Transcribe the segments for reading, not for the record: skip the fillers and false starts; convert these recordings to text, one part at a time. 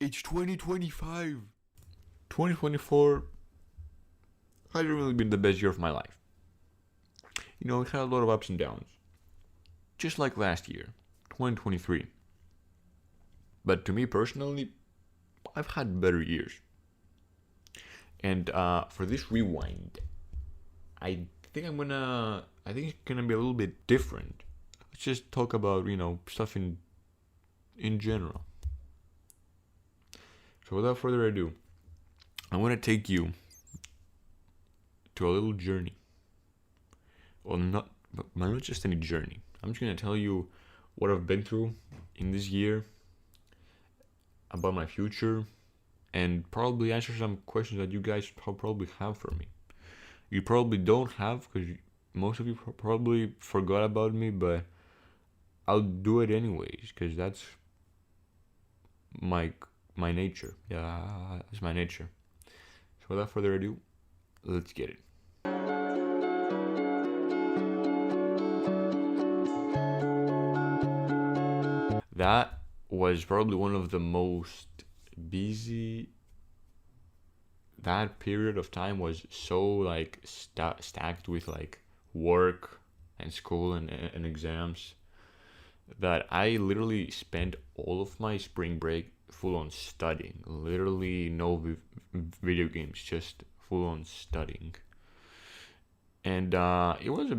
It's 2025. 2024 hasn't really been the best year of my life. You know, it had a lot of ups and downs. Just like last year, 2023. But to me personally, I've had better years. And for this rewind, I I think it's gonna be a little bit different. Let's just talk about, stuff in general. So without further ado, I want to take you to a little journey. Well, not just any journey. I'm just gonna tell you what I've been through in this year, about my future, and probably answer some questions that you guys probably have for me. You probably don't have, because most of you probably forgot about me, but I'll do it anyways, because that's my nature. Yeah, that's my nature. So without further ado, let's get it. That was probably one of the most busy. That period of time was so like stacked with like work and school and exams that I literally spent all of my spring break full on studying. Literally no video games, just full on studying. And it was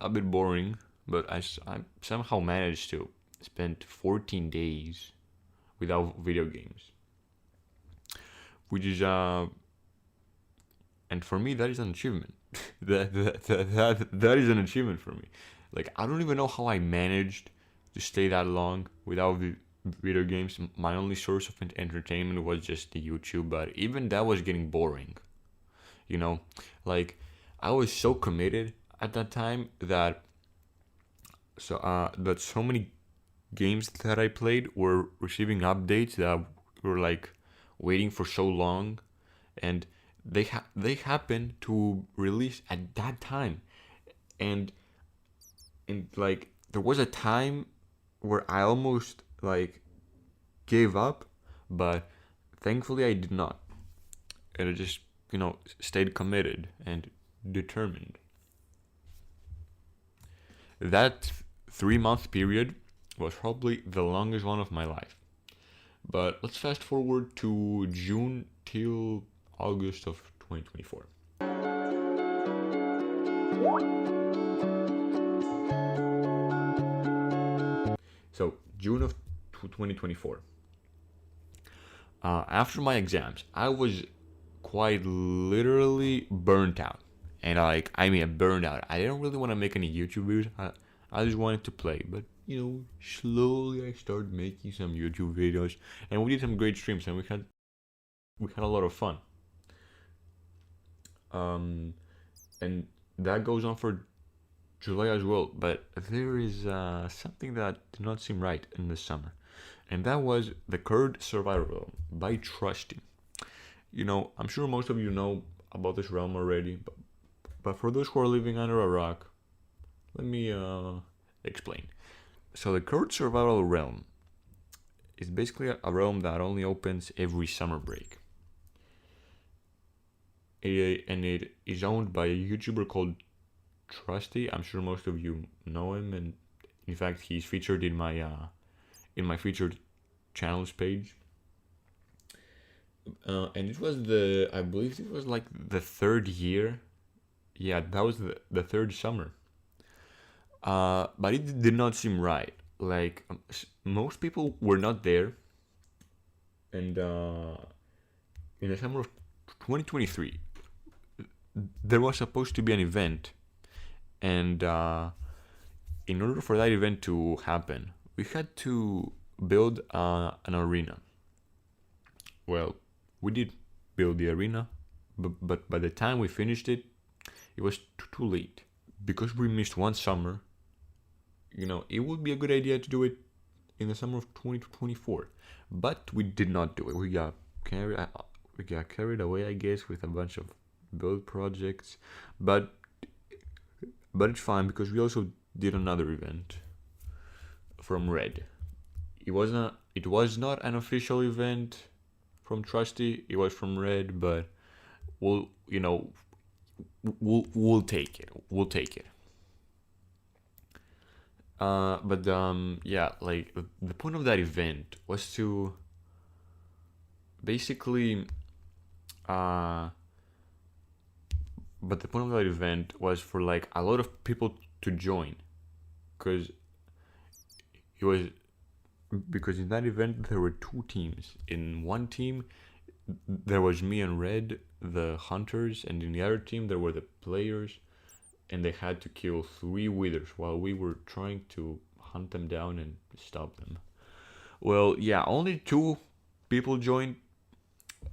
a bit boring, but I somehow managed to spend 14 days without video games, which is and for me that is an achievement. That is an achievement for me. Like, I don't even know how I managed to stay that long without video games. My only source of entertainment was just the YouTube, but even that was getting boring. You know, like, I was so committed at that time that so many games that I played were receiving updates that were like waiting for so long, and they happened to release at that time, and like there was a time where I almost like gave up, but thankfully I did not, and I just stayed committed and determined. That 3 month period was probably the longest one of my life. But let's fast forward to June till August of 2024. So, June of 2024. After my exams, I was quite literally burnt out. And I mean, burned out. I didn't really want to make any YouTube videos. I just wanted to play. But, slowly I started making some YouTube videos. And we did some great streams, and we had a lot of fun. And that goes on for July as well. But there is something that did not seem right in the summer. And that was the Kurd Survival Realm by Trusty. I'm sure most of you know about this realm already, but for those who are living under a rock, let me explain. So the Kurd Survival Realm is basically a realm that only opens every summer break. And it is owned by a YouTuber called Trusty. I'm sure most of you know him, and in fact, he's featured in my featured channels page. And it was I believe it was like the third year. Yeah, that was the third summer. But it did not seem right. Like, most people were not there. And in the summer of 2023, there was supposed to be an event. And in order for that event to happen, we had to build an arena. Well, we did build the arena, but by the time we finished it, it was too late. Because we missed one summer, it would be a good idea to do it in the summer of 2024. But we did not do it. We got carried away, I guess, with a bunch of build projects. But it's fine, because we also did another event from Red. It was not an official event from Trusty. It was from Red, but we'll you know we'll take it. We'll take it. But yeah, like the point of that event was to basically uh but the point of that event was for like a lot of people to join, because it was because in that event there were two teams. In one team there was me and Red, the hunters, and in the other team there were the players, and they had to kill three withers while we were trying to hunt them down and stop them. Well, yeah, only two people joined,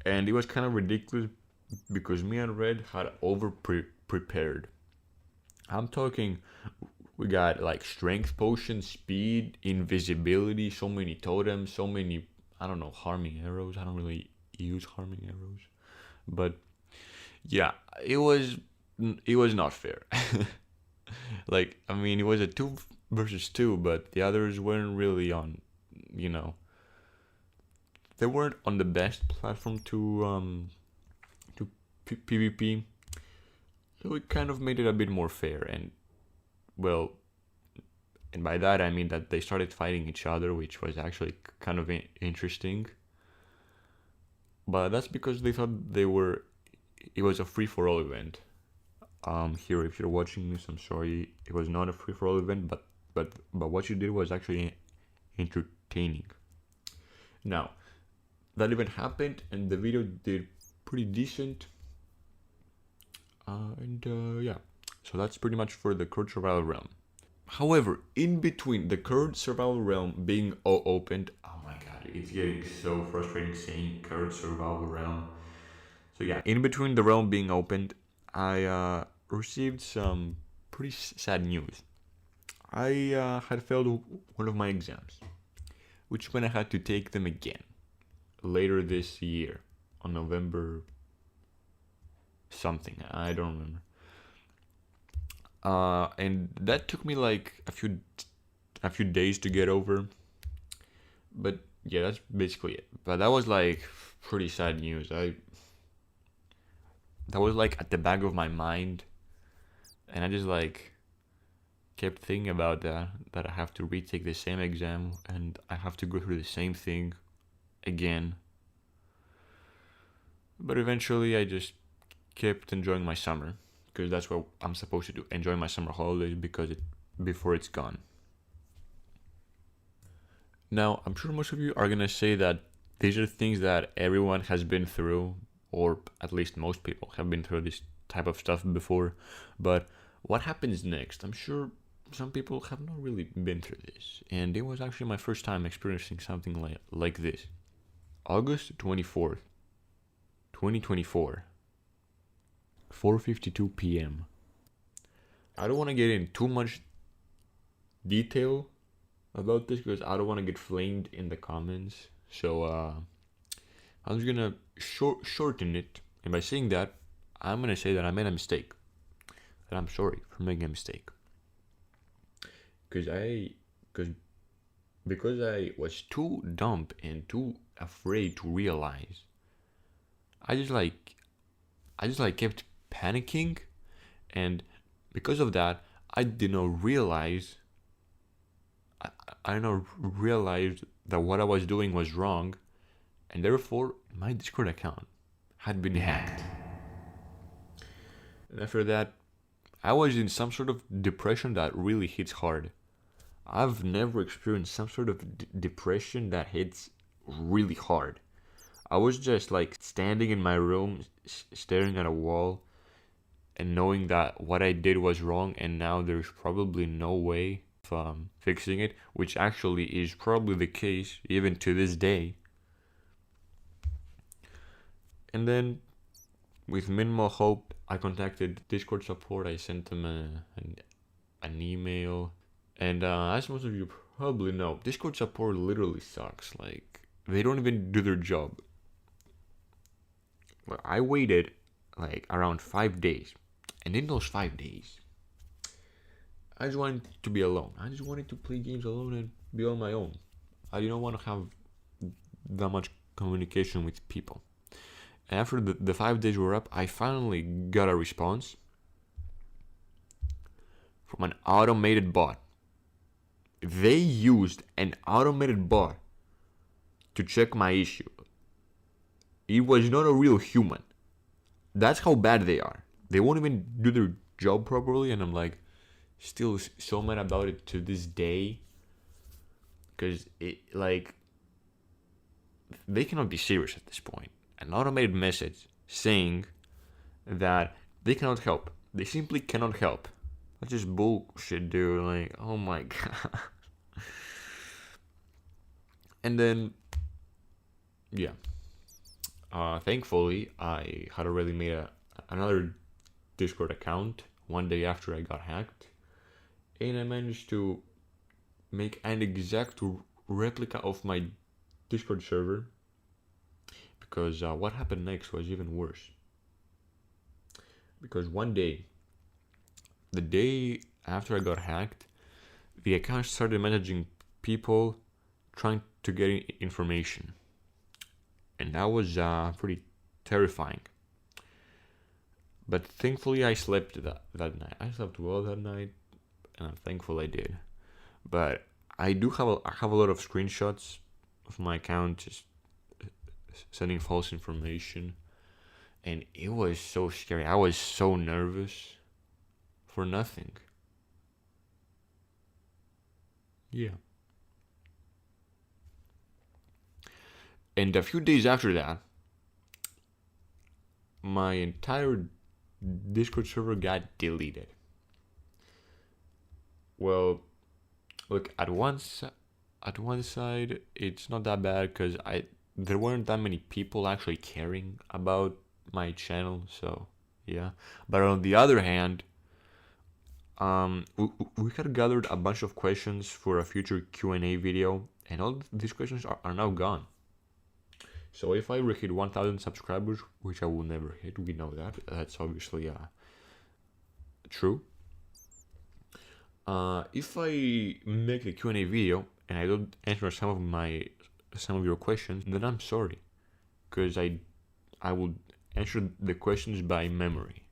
and it was kind of ridiculous because me and Red had over prepared. I'm talking, we got like strength potion, speed, invisibility, so many totems, so many, I don't know, harming arrows. I don't really use harming arrows, but yeah, it was not fair. Like, I mean, it was a two versus two, but the others weren't really on, you know, they weren't on the best platform to PvP. So it kind of made it a bit more fair, and well, and by that I mean that they started fighting each other, which was actually kind of interesting. But that's because they thought it was a free for all event. Here, if you're watching this, I'm sorry, it was not a free for all event, but what you did was actually entertaining. Now, that event happened, and the video did pretty decent. Yeah, so that's pretty much for the current survival realm. However, in between the current survival realm being opened, oh my god, it's getting so frustrating saying current survival realm. So yeah, in between the realm being opened, I received some pretty sad news. I had failed one of my exams, which meant I had to take them again later this year on November something. I don't remember. And that took me like a few days to get over. But yeah, that's basically it. But that was like pretty sad news. That was like at the back of my mind, and I just like kept thinking about that I have to retake the same exam and I have to go through the same thing again. But eventually I just kept enjoying my summer, because that's what I'm supposed to do, enjoy my summer holidays before it's gone. Now, I'm sure most of you are gonna say that these are things that everyone has been through, or at least most people have been through this type of stuff before. But what happens next? I'm sure some people have not really been through this, and it was actually my first time experiencing something like this. August 24th, 2024, 4:52 p.m. I don't want to get in too much detail about this because I don't want to get flamed in the comments. So I'm just gonna shorten it, and by saying that, I'm gonna say that I made a mistake, and I'm sorry for making a mistake. Because I was too dumb and too afraid to realize. I just kept panicking, and because of that, I did not realize. I did not realize that what I was doing was wrong, and therefore my Discord account had been hacked. And after that, I was in some sort of depression that really hits hard. I've never experienced some sort of depression that hits really hard. I was just like standing in my room, staring at a wall, and knowing that what I did was wrong, and now there's probably no way of fixing it, which actually is probably the case even to this day. And then, with minimal hope, I contacted Discord support. I sent them an email, and as most of you probably know, Discord support literally sucks. Like, they don't even do their job. Well, I waited like around 5 days, and in those 5 days, I just wanted to be alone. I just wanted to play games alone and be on my own. I didn't want to have that much communication with people. And after the 5 days were up, I finally got a response from an automated bot. They used an automated bot to check my issue. It was not a real human. That's how bad they are. They won't even do their job properly, and I'm like, still so mad about it to this day. Because they cannot be serious at this point. An automated message saying that they cannot help. They simply cannot help. That's just bullshit, dude. Like, oh my god. And then, yeah. Thankfully, I had already made another Discord account one day after I got hacked. And I managed to make an exact replica of my Discord server. Because what happened next was even worse. Because one day, the day after I got hacked, the account started messaging people trying to get information. And that was pretty terrifying. But thankfully I slept that night. I slept well that night, and I'm thankful I did. But I do have a lot of screenshots of my account just sending false information. And it was so scary. I was so nervous for nothing. Yeah. And a few days after that, my entire Discord server got deleted. Well, look, at one side, it's not that bad because there weren't that many people actually caring about my channel, so yeah. But on the other hand, we had gathered a bunch of questions for a future Q&A video, and all these questions are now gone. So if I hit 1,000 subscribers, which I will never hit, we know that. That's obviously true. If I make a Q&A video and I don't answer some of your questions, then I'm sorry, because I will answer the questions by memory.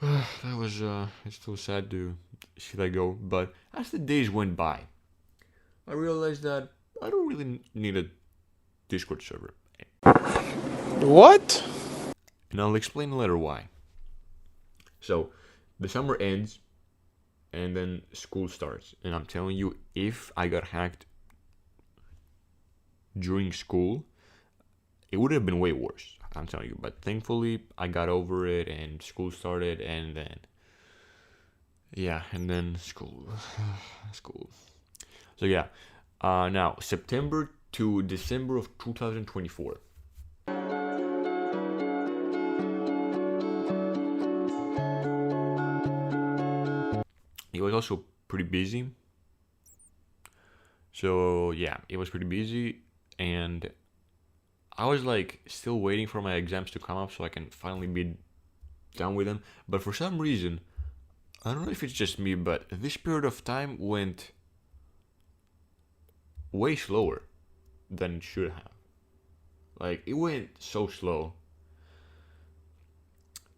That was it's so sad to see that go. But as the days went by, I realized that I don't really need a Discord server. What? And I'll explain later why. So, the summer ends, and then school starts. And I'm telling you, if I got hacked during school, it would have been way worse. I'm telling you. But thankfully, I got over it, and school started, and then... yeah, and then school. School. So, yeah. Now, September to December of 2024. It was also pretty busy. So, yeah, it was pretty busy. And I was like still waiting for my exams to come up so I can finally be done with them. But for some reason, I don't know if it's just me, but this period of time went way slower than it should have. Like, it went so slow.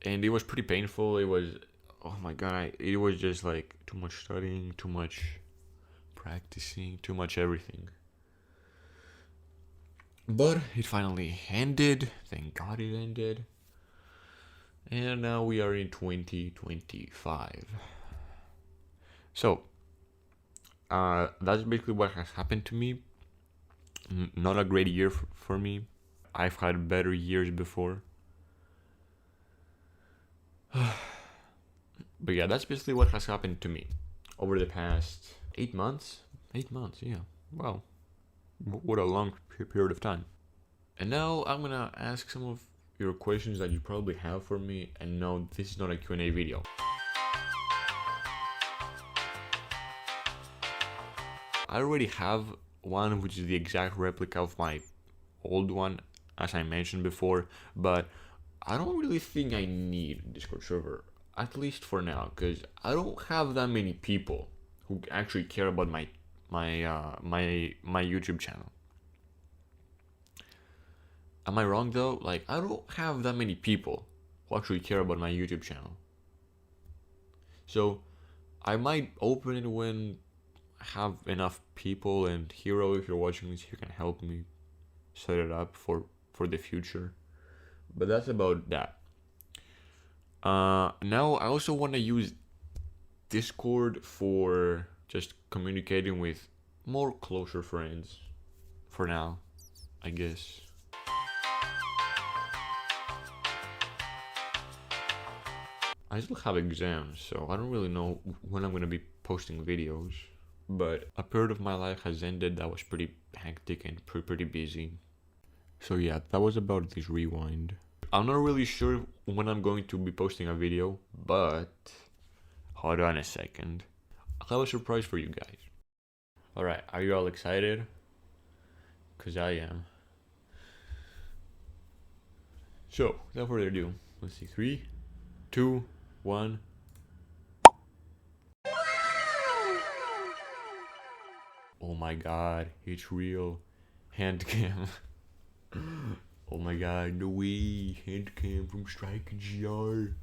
And it was pretty painful. It was, oh my god, it was just like too much studying, too much practicing, too much everything. But it finally ended. Thank God it ended. And now we are in 2025. So, that's basically what has happened to me. Not a great year for me. I've had better years before. But yeah, that's basically what has happened to me over the past 8 months. 8 months, yeah. Wow. What a long period of time. And now I'm gonna ask some of your questions that you probably have for me. And no, this is not a Q&A video. I already have one which is the exact replica of my old one, as I mentioned before, but I don't really think I need a Discord server, at least for now, because I don't have that many people who actually care about my my YouTube channel. Am I wrong though? Like, I don't have that many people who actually care about my YouTube channel. So I might open it when I have enough people, and Hero, if you're watching this, you can help me set it up for the future. But that's about that. Now I also want to use Discord for just communicating with more closer friends for now, I guess. I still have exams, so I don't really know when I'm gonna be posting videos. But a period of my life has ended that was pretty hectic and pretty busy. So yeah, that was about this rewind. I'm not really sure when I'm going to be posting a video, but hold on a second. I have a surprise for you guys. Alright, are you all excited? Cause I am. So, without further ado, let's see. 3, 2, 1. Oh my god, it's real. Hand cam. Oh my god, no way. Hand cam from Strike GR.